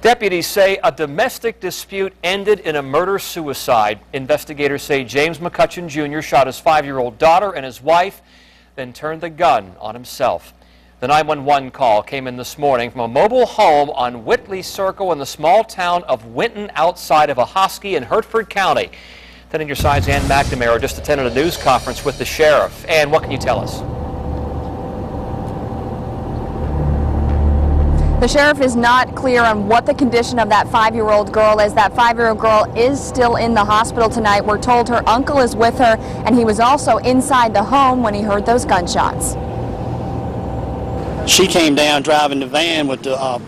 Deputies say a domestic dispute ended in a murder-suicide. Investigators say James McCutcheon Jr. shot his 5-year-old daughter and his wife, then turned the gun on himself. The 911 call came in this morning from a mobile home on Whitley Circle in the small town of Winton outside of Ahoskie in Hertford County. 10 on your side's Ann McNamara just attended a news conference with the sheriff. Ann, what can you tell us? The sheriff is not clear on what the condition of that 5-year-old girl is. That 5-year-old girl is still in the hospital tonight. We're told her uncle is with her, and he was also inside the home when he heard those gunshots. She came down driving the van with the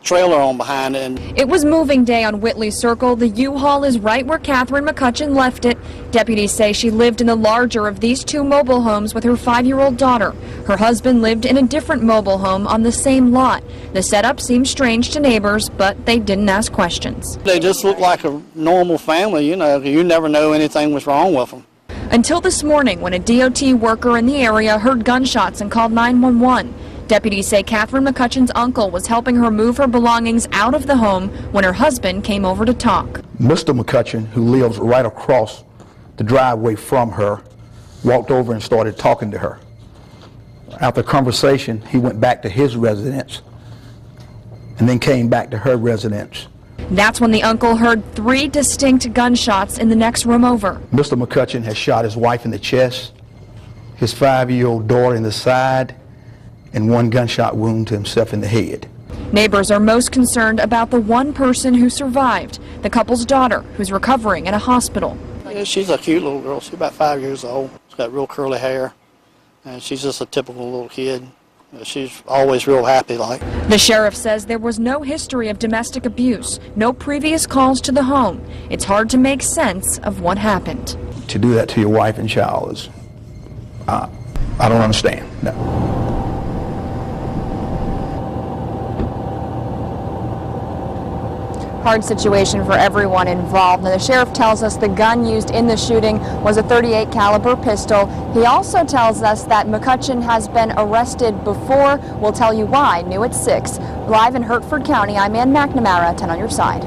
trailer on behind it. And it was moving day on Whitley Circle. The U-Haul is right where Catherine McCutcheon left it. Deputies say she lived in the larger of these two mobile homes with her 5-year-old daughter. Her husband lived in a different mobile home on the same lot. The setup seemed strange to neighbors, but they didn't ask questions. They just looked like a normal family, you know. You never know anything was wrong with them. Until this morning, when a DOT worker in the area heard gunshots and called 911. Deputies say Catherine McCutcheon's uncle was helping her move her belongings out of the home when her husband came over to talk. Mr. McCutcheon, who lives right across the driveway from her, walked over and started talking to her. After conversation, he went back to his residence and then came back to her residence. That's when the uncle heard 3 distinct gunshots in the next room over. Mr. McCutcheon has shot his wife in the chest, his 5-year-old daughter in the side, and 1 gunshot wound to himself in the head. Neighbors are most concerned about the one person who survived, the couple's daughter, who's recovering in a hospital. Yeah, she's a cute little girl. She's about 5 years old. She's got real curly hair, and she's just a typical little kid. She's always real happy like. The sheriff says there was no history of domestic abuse, no previous calls to the home. It's hard to make sense of what happened. To do that to your wife and child is, I don't understand, no. Hard situation for everyone involved. Now, the sheriff tells us the gun used in the shooting was a .38 caliber pistol. He also tells us that McCutcheon has been arrested before. We'll tell you why. New at 6. Live in Hertford County, I'm Ann McNamara, 10 on your side.